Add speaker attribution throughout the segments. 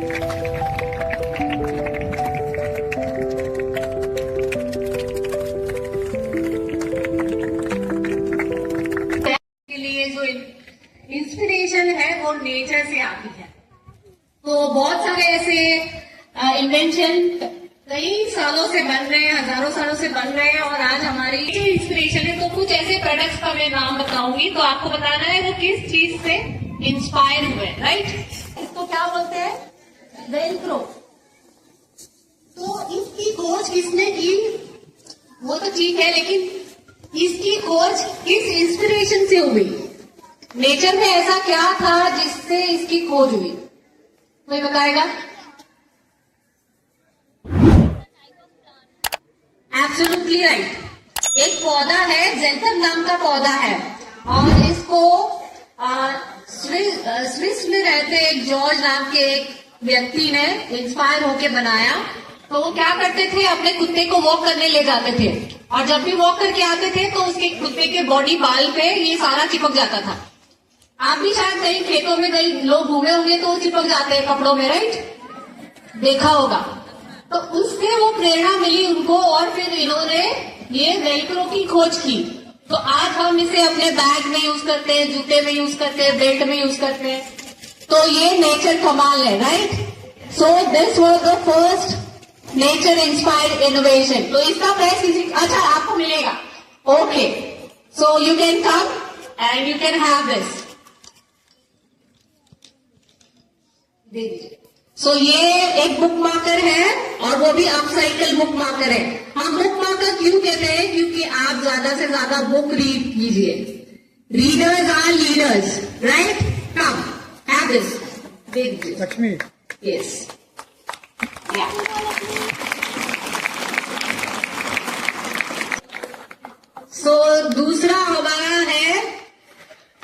Speaker 1: के लिए जो इंस्पिरेशन है वो नेचर से आती है। तो बहुत सारे ऐसे इन्वेंशन कई सालों से बन रहे हैं, हजारों सालों से बन रहे हैं, और आज हमारी इंस्पिरेशन है। तो कुछ ऐसे प्रोडक्ट्स का मैं नाम बताऊंगी, तो आपको बताना है वो किस चीज से इंस्पायर हुए, राइट। इसको क्या बोलते हैं? वेलक्रो। तो इसकी खोज किसने की वो तो ठीक है, लेकिन इसकी खोज किस इंस्पिरेशन से हुई? नेचर में ऐसा क्या था जिससे इसकी खोज हुई? कोई बताएगा? Absolutely right. एक पौधा है, ज़ैंथम नाम का पौधा है, और इसको स्विस में रहते एक जॉर्ज नाम के एक व्यक्ति ने इंस्पायर होके बनाया। तो वो क्या करते थे, अपने कुत्ते को वॉक करने ले जाते थे, और जब भी वॉक करके आते थे तो उसके कुत्ते के बॉडी बाल पे ये सारा चिपक जाता था। आप भी शायद कहीं खेतों में कहीं लोग घूमे होंगे तो चिपक जाते हैं कपड़ों में, राइट, देखा होगा। तो उससे वो प्रेरणा मिली उनको, और फिर इन्होंने ये वेलक्रो की खोज की। तो आज हम इसे अपने बैग में यूज करते हैं, जूते में यूज करते हैं, बेल्ट में यूज करते हैं। तो ये नेचर कमाल है, right. So this was the first nature inspired innovation. तो इसका प्राइस किसी, अच्छा, आपको मिलेगा। Okay, so you can come and you can have this. दे दीजिए। सो ये एक बुक मार्कर है, और वो भी अपसाइकल बुक मार्कर है। हम बुक मार्कर क्यों कहते हैं? क्योंकि आप ज्यादा से ज्यादा बुक रीड कीजिए। Readers are leaders, right. Come have this. दे दीजिए
Speaker 2: लक्ष्मी।
Speaker 1: यस, सो दूसरा हमारा है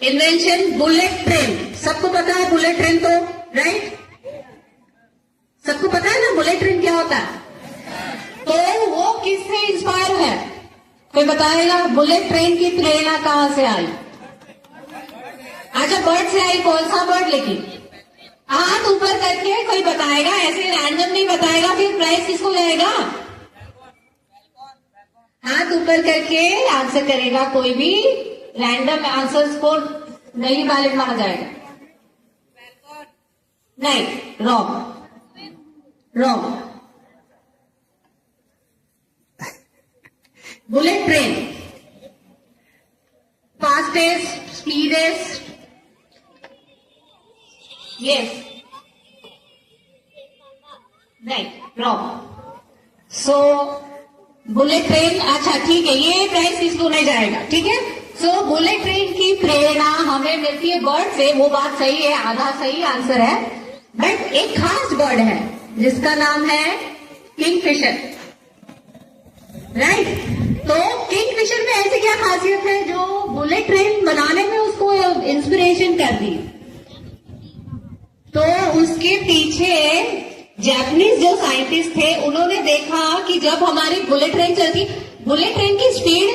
Speaker 1: इन्वेंशन बुलेट ट्रेन। सबको पता है बुलेट ट्रेन, तो राइट, सबको पता है ना बुलेट ट्रेन क्या होता है। तो वो किससे इंस्पायर है? कोई बताएगा? बुलेट ट्रेन की प्रेरणा कहां से आई? अच्छा, बर्ड से आई। कौन सा बर्ड? लेकिन हाथ ऊपर करके कोई बताएगा, ऐसे रैंडम नहीं बताएगा, फिर प्राइस किसको जाएगा? हाथ ऊपर करके आंसर करेगा कोई भी, रैंडम आंसर्स को नहीं वैलिड माना जाएगा। नहीं, wrong, wrong. Bullet train fastest, speediest, yes, नहीं, रॉन्ग। सो बुलेट ट्रेन, अच्छा ठीक है, ये प्राइस किसको नहीं जाएगा, ठीक है। सो बुलेट ट्रेन की प्रेरणा हमें मिलती है बर्ड से। वो बात सही है, आधा सही आंसर है, बट एक खास बर्ड है जिसका नाम है किंगफिशर, राइट। तो किंगफिशर में ऐसी क्या खासियत है जो बुलेट ट्रेन बनाने में उसको इंस्पिरेशन कर दी? तो उसके पीछे जापानीज जो साइंटिस्ट थे, उन्होंने देखा कि जब हमारी बुलेट ट्रेन चलती, बुलेट ट्रेन की स्पीड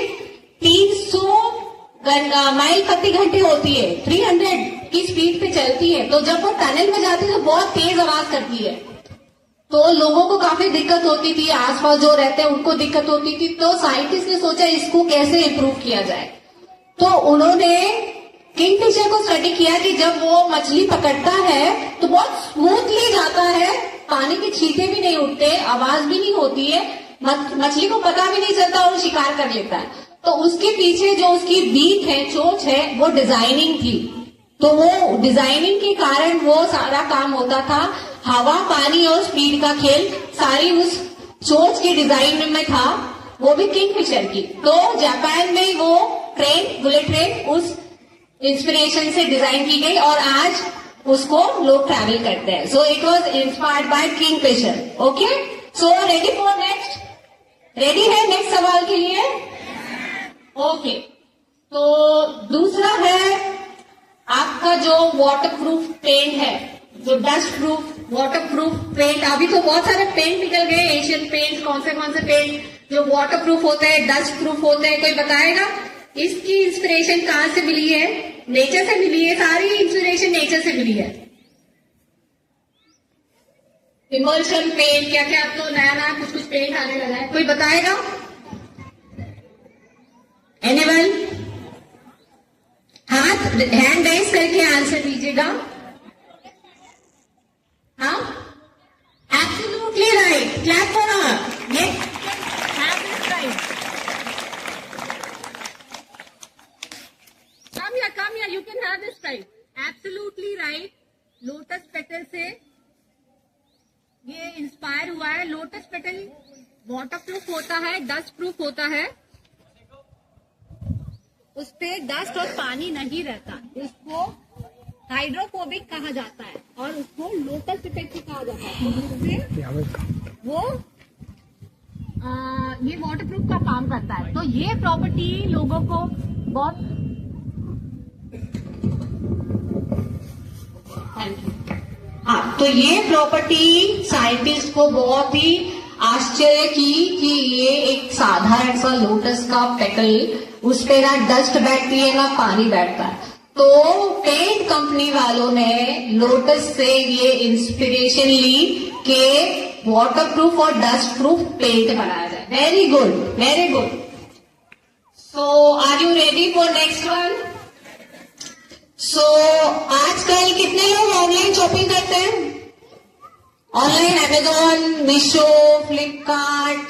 Speaker 1: 300 माइल प्रति घंटे होती है, 300 की स्पीड पे चलती है। तो जब वो टनल में जाती है तो बहुत तेज आवाज करती है, तो लोगों को काफी दिक्कत होती थी, आसपास जो रहते हैं उनको दिक्कत होती थी। तो साइंटिस्ट ने सोचा इसको कैसे इम्प्रूव किया जाए। तो उन्होंने किंगफिशर को स्टडी किया कि जब वो मछली पकड़ता है तो बहुत स्मूथली जाता है, पानी के छींटे भी नहीं उठते, आवाज भी नहीं होती है, मछली को पता भी नहीं चलता और शिकार कर लेता है। तो उसके पीछे जो उसकी बीक है, चोंच है, वो डिजाइनिंग थी। तो वो डिजाइनिंग के कारण वो सारा काम होता था। हवा, पानी और स्पीड का खेल सारी उस चोंच की डिजाइन में था, वो भी किंगफिशर की। तो जापान में वो ट्रेन, बुलेट ट्रेन, उस इंस्पिरेशन से डिजाइन की गई और आज उसको लोग ट्रैवल करते हैं। So it was inspired by Kingfisher. Okay, so ready for next? Ready है नेक्स्ट सवाल के लिए? ओके, तो दूसरा है आपका जो वाटरप्रूफ पेंट है, जो डस्ट प्रूफ वाटरप्रूफ पेंट। अभी तो बहुत सारे पेंट निकल गए, एशियन पेंट, कौन से पेंट जो वाटरप्रूफ होते हैं, डस्ट प्रूफ होते हैं। कोई बताएगा इसकी इंस्पिरेशन कहां से मिली है? नेचर से मिली है, सारी इंस्पिरेशन नेचर से मिली है। इमल्शन पेंट, क्या क्या अब तो नया नया कुछ कुछ पेंट आने लगा है, कोई बताएगा? एनीवन? हाथ हैंड रेस करके आंसर दीजिएगा। हाँ, absolutely right, clap for her. ये right. Come here, you can have this right. Absolutely right. Lotus petal से ये इंस्पायर हुआ है। लोटस पेटल वाटर प्रूफ होता है, डस्ट प्रूफ होता है, उस पे डस्ट और पानी नहीं रहता, उसको हाइड्रोफोबिक कहा जाता है और उसको लोटस इफेक्ट कहा जाता है। तो उससे वो ये वाटर प्रूफ का काम करता है। तो ये प्रॉपर्टी लोगों को बहुत हाँ, तो ये प्रॉपर्टी साइंटिस्ट को बहुत ही आश्चर्य की कि ये एक साधारण सा लोटस का पेटल, उस पे ना डस्ट बैठती है ना पानी बैठता है। तो पेंट कंपनी वालों ने लोटस से ये इंस्पिरेशन ली कि वाटर प्रूफ और डस्ट प्रूफ पेंट बनाया जाए। Very good, very good. So are you ready for next one? सो आजकल कितने लोग ऑनलाइन शॉपिंग करते हैं? ऑनलाइन अमेजोन, मीशो, फ्लिपकार्ट,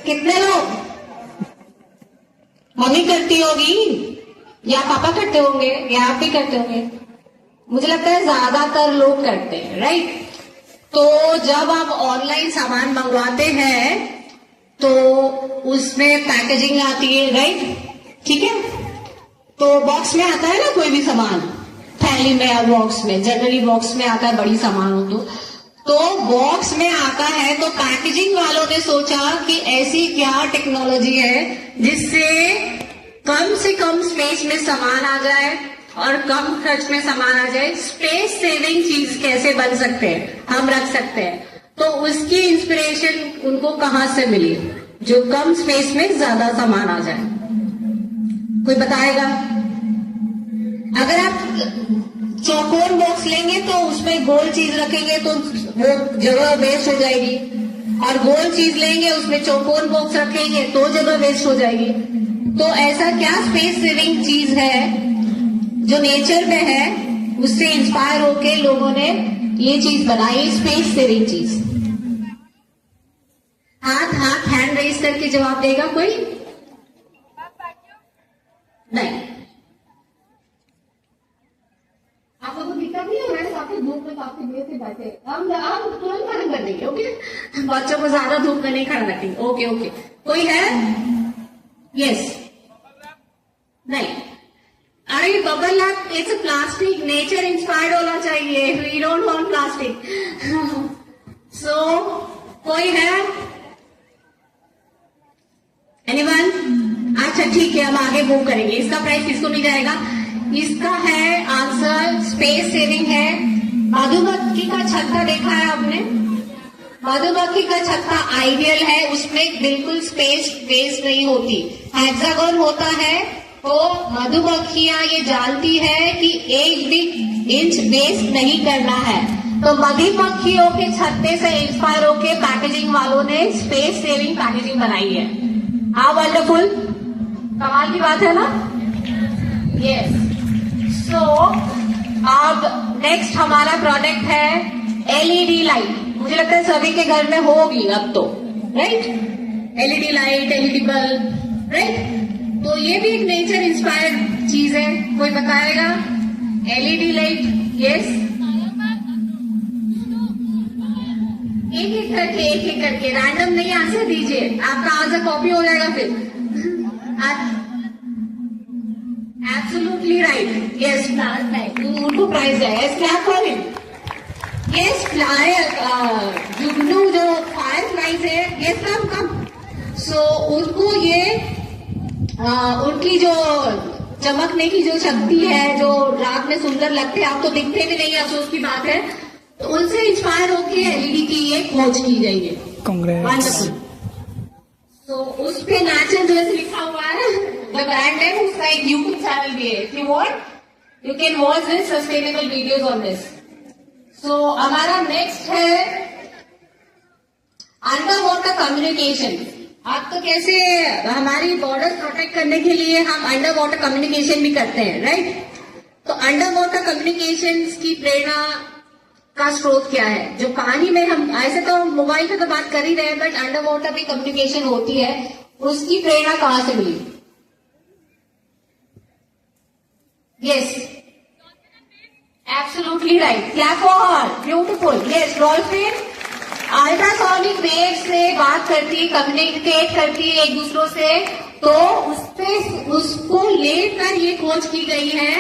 Speaker 1: कितने लोग? मम्मी करती होगी या पापा करते होंगे या आप भी करते होंगे? मुझे लगता है ज्यादातर लोग करते हैं, राइट? तो जब आप ऑनलाइन सामान मंगवाते हैं तो उसमें पैकेजिंग आती है, राइट? ठीक है, तो बॉक्स में आता है ना कोई भी सामान, थैली में या बॉक्स में, जनरली बॉक्स में आता है बड़ी सामान हो तो बॉक्स में आता है। तो पैकेजिंग वालों ने सोचा कि ऐसी क्या टेक्नोलॉजी है जिससे कम से कम स्पेस में सामान आ जाए और कम खर्च में सामान आ जाए। स्पेस सेविंग चीज कैसे बन सकते हैं, हम रख सकते हैं। तो उसकी इंस्पिरेशन उनको कहां से मिली, जो कम स्पेस में ज्यादा सामान आ जाए? कोई बताएगा? अगर आप चौकोर बॉक्स लेंगे तो उसमें गोल चीज रखेंगे तो वो जगह वेस्ट हो जाएगी, और गोल चीज लेंगे उसमें चौकोर बॉक्स रखेंगे तो जगह वेस्ट हो जाएगी। तो ऐसा क्या स्पेस सेविंग चीज है जो नेचर में है, उससे इंस्पायर होके लोगों ने ये चीज बनाई, स्पेस सेविंग चीज? हाथ हाथ हैंड रेस करके जवाब देगा कोई? नहीं, आप लोगों को दिक्कत नहीं हो रहा है? काफी धूप में काफी देर से बैठे, हम तुरंत खड़ा कर देंगे, ओके? बच्चों को ज्यादा धूप में नहीं खड़ा रखेंगे, ओके ओके। कोई है? यस? नहीं, अरे bubble lap it's plastic, nature inspired होना चाहिए, वी डोंट वांट प्लास्टिक। सो कोई है? एनीवन? अच्छा ठीक है, हम आगे मूव करेंगे। इसका प्राइस किसको मिल जाएगा? इसका है आंसर स्पेस सेविंग है। मधुमक्खी का छत्ता देखा है आपने? मधुमक्खी का छत्ता आइडियल है, उसमें बिल्कुल स्पेस वेस्ट नहीं होती, हेक्सागोन होता है। तो मधुमक्खियां ये जानती है कि एक भी इंच वेस्ट नहीं करना है। तो मधुमक्खियों के छत्ते से इंस्पायर होके पैकेजिंग वालों ने स्पेस सेविंग पैकेजिंग बनाई है। हाँ, वंडरफुल, कमाल की बात है ना? यस। सो अब नेक्स्ट हमारा प्रोडक्ट है एलईडी लाइट। मुझे लगता है सभी के घर में होगी अब तो, right? LED light, LED bulb, right? तो ये भी एक नेचर इंस्पायर्ड चीज है। कोई बताएगा? LED light, yes? एक एक करके रैंडम नहीं आंसर दीजिए, आपका आंसर कॉपी हो जाएगा फिर। Absolutely right, yes. उनको प्राइज है, क्लैप फॉर हिम। यस, जुगनू जो फायर फ्लाइज है, ये सब कम। सो उनको ये उनकी जो चमकने की जो शक्ति है, जो रात में सुंदर लगते हैं, आप तो दिखते भी नहीं, अफसोस की बात है। तो उनसे इंस्पायर होके एलईडी की ये खोज की गई है। वंडरफुल। तो उस पे नेचर जैसे लिखा हुआ है, द ब्रांड नेम, उसका एक यूट्यूब चैनल भी है। If you want you can watch this sustainable videos on this. So हमारा नेक्स्ट है अंडर वाटर कम्युनिकेशन। आप तो कैसे हमारी बॉर्डर प्रोटेक्ट करने के लिए हम अंडर वाटर कम्युनिकेशन भी करते हैं, राइट? तो अंडर वाटर कम्युनिकेशन की प्रेरणा का स्रोत क्या है? जो पानी में हम ऐसे तो मोबाइल पे तो बात कर ही रहे हैं, बट अंडर वाटर भी कम्युनिकेशन होती है, उसकी प्रेरणा कहां से मिली? Yes, absolutely right, clap for her, beautiful. Yes, dolphin ultrasonic wave से बात करती है, कम्युनिकेट करती है एक दूसरों से, तो उसपे उसको लेकर ये खोज की गई है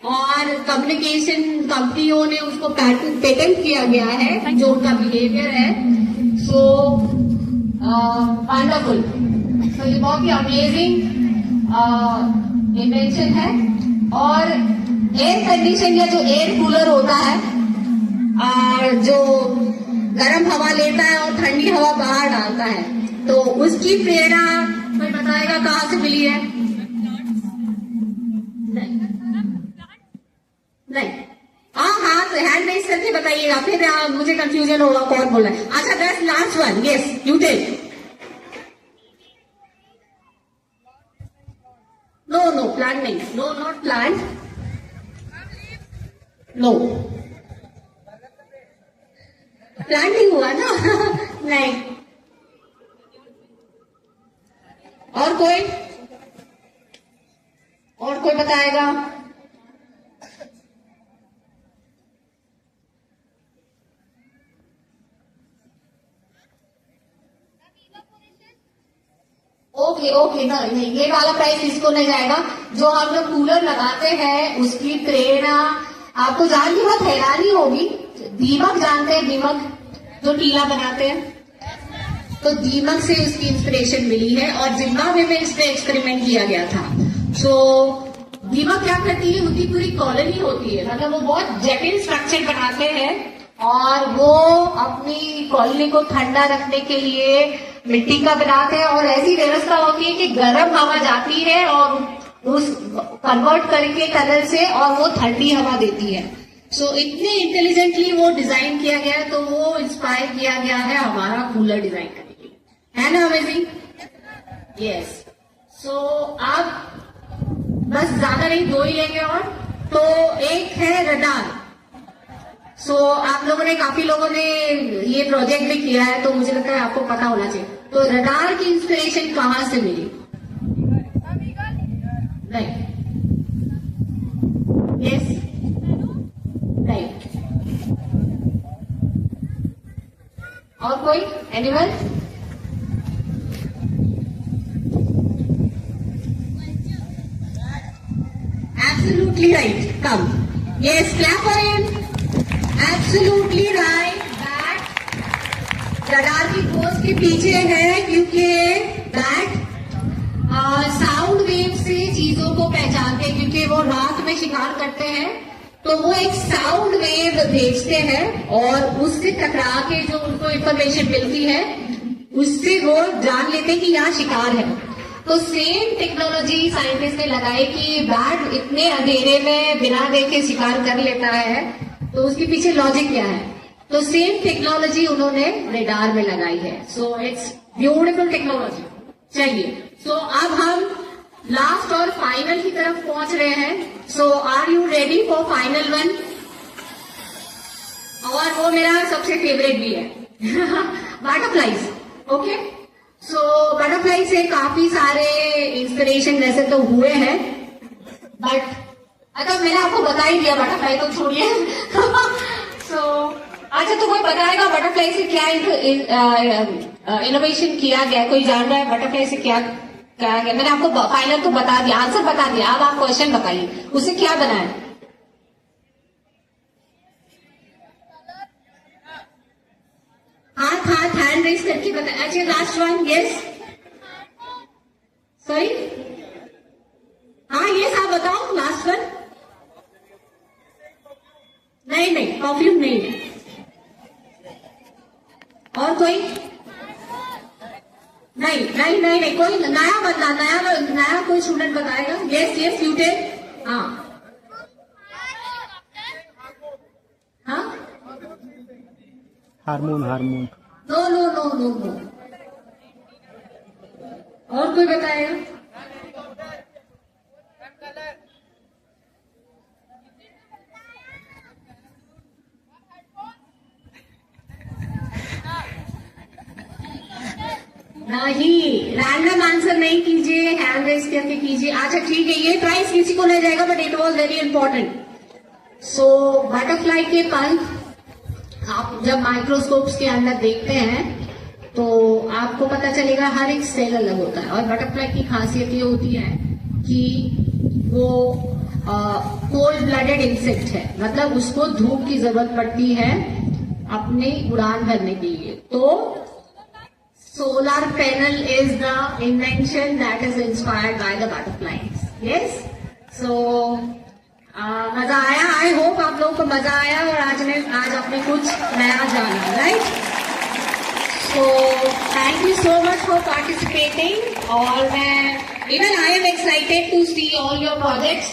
Speaker 1: और कम्युनिकेशन कंपनियों ने उसको पेटेंट किया गया है, जो उनका बिहेवियर है। So wonderful. सो ये बहुत ही अमेजिंग इन्वेंशन है। और एयर कंडीशन या जो एयर कूलर होता है, जो गर्म हवा लेता है और ठंडी हवा बाहर डालता है, तो उसकी प्रेरणा कोई बताएगा कहां से मिली है? नहीं, हाँ, तो हैंड रेस करके बताइएगा, फिर मुझे कंफ्यूजन होगा कौन बोला है। अच्छा, that's last one. Yes, you tell. No plant नहीं, no not plant, no plant नहीं हुआ ना। नहीं। और कोई बताएगा? ओके, नहीं, ये वाला प्राइस इसको नहीं जाएगा। जो हम लोग कूलर लगाते हैं उसकी प्रेरणा आपको जान के बहुत हैरानी होगी। दीमक जानते हैं? दीमक जो टीला बनाते हैं, तो दीमक से उसकी इंस्पिरेशन मिली है और जिम्बाब्वे में इस पे एक्सपेरिमेंट किया गया था। सो दीमक क्या करती है, उनकी पूरी कॉलोनी होती है, मतलब वो बहुत जटिल स्ट्रक्चर बनाते हैं और वो अपनी कॉलोनी को ठंडा रखने के लिए मिट्टी का बनाते हैं और ऐसी व्यवस्था होती है कि गर्म हवा जाती है और उस कन्वर्ट करके टनल से और वो ठंडी हवा देती है। सो इतने इंटेलिजेंटली वो डिजाइन किया गया है, तो वो इंस्पायर किया गया है हमारा कूलर डिजाइन करने के लिए, है ना? अमेजिंग। यस। सो अब बस ज्यादा नहीं, 2 ही लेंगे और। तो एक है रडार। सो आप लोगों ने, काफी लोगों ने ये प्रोजेक्ट भी किया है, तो मुझे लगता है आपको पता होना चाहिए। तो रडार की इंस्पिरेशन कहां से मिली? नहीं। यस, नहीं। और कोई? Animal? Absolutely right, come. Yes, clap for him. Absolutely right, bat radar की खोज के पीछे है, क्योंकि बैट साउंड वेव से चीजों को पहचानते हैं, क्योंकि वो रात में शिकार करते हैं, तो वो एक साउंड वेव भेजते हैं और उससे टकरा के जो उनको इंफॉर्मेशन मिलती है, उससे वो जान लेते हैं कि यहाँ शिकार है। तो सेम टेक्नोलॉजी साइंटिस्ट ने लगाई कि बैट इतने अंधेरे में बिना देखे शिकार कर लेता है, तो उसके पीछे लॉजिक क्या है? तो सेम टेक्नोलॉजी उन्होंने रेडार में लगाई है। So it's beautiful technology. चलिए, सो अब हम लास्ट और फाइनल की तरफ पहुंच रहे हैं। So are you ready for final one? और वो मेरा सबसे फेवरेट भी है, बटरफ्लाईज। ओके, सो बटरफ्लाई से काफी सारे इंस्पिरेशन वैसे तो हुए हैं, बट अच्छा मैंने आपको बता ही दिया, बटरफ्लाई तो छोड़िए। सो अच्छा, तो कोई बताएगा बटरफ्लाई से क्या इनोवेशन किया गया? कोई जान रहा है बटरफ्लाई से क्या गया? मैंने आपको फाइनल तो बता दिया, आंसर बता दिया, अब आप क्वेश्चन बताइए उसे क्या बनाया? हाथ हैंड रेस करके बताया। अच्छा, लास्ट वन। यस, सॉरी, हाँ यस, आप बताओ लास्ट वन। नहीं, परफ्यूम नहीं है। और कोई? नहीं, कोई नया बदला, नया कोई स्टूडेंट बताएगा? Yes, you tell. हाँ,
Speaker 2: hormone
Speaker 1: no no no no no. और कोई बताएगा? नहीं, रैंडम आंसर नहीं कीजिए, हैंड रेस करके कीजिए। अच्छा ठीक है, ये प्राइस किसी को नहीं जाएगा, but it was very important. So butterfly के पंख आप जब माइक्रोस्कोप्स के अंदर देखते हैं तो आपको पता चलेगा हर एक सेल अलग होता है। और बटरफ्लाई की खासियत ये होती है कि वो कोल्ड ब्लडेड इंसेक्ट है, मतलब उसको धूप की जरूरत पड़ती है अपनी उड़ान भरने के लिए। तो solar panel is the invention that is inspired by the butterflies. Yes. So मजा आया? आई होप आप लोगों को मजा आया और आज आपने कुछ नया जाना, right? So thank you so much for participating. और मैं even I am excited to see all your projects.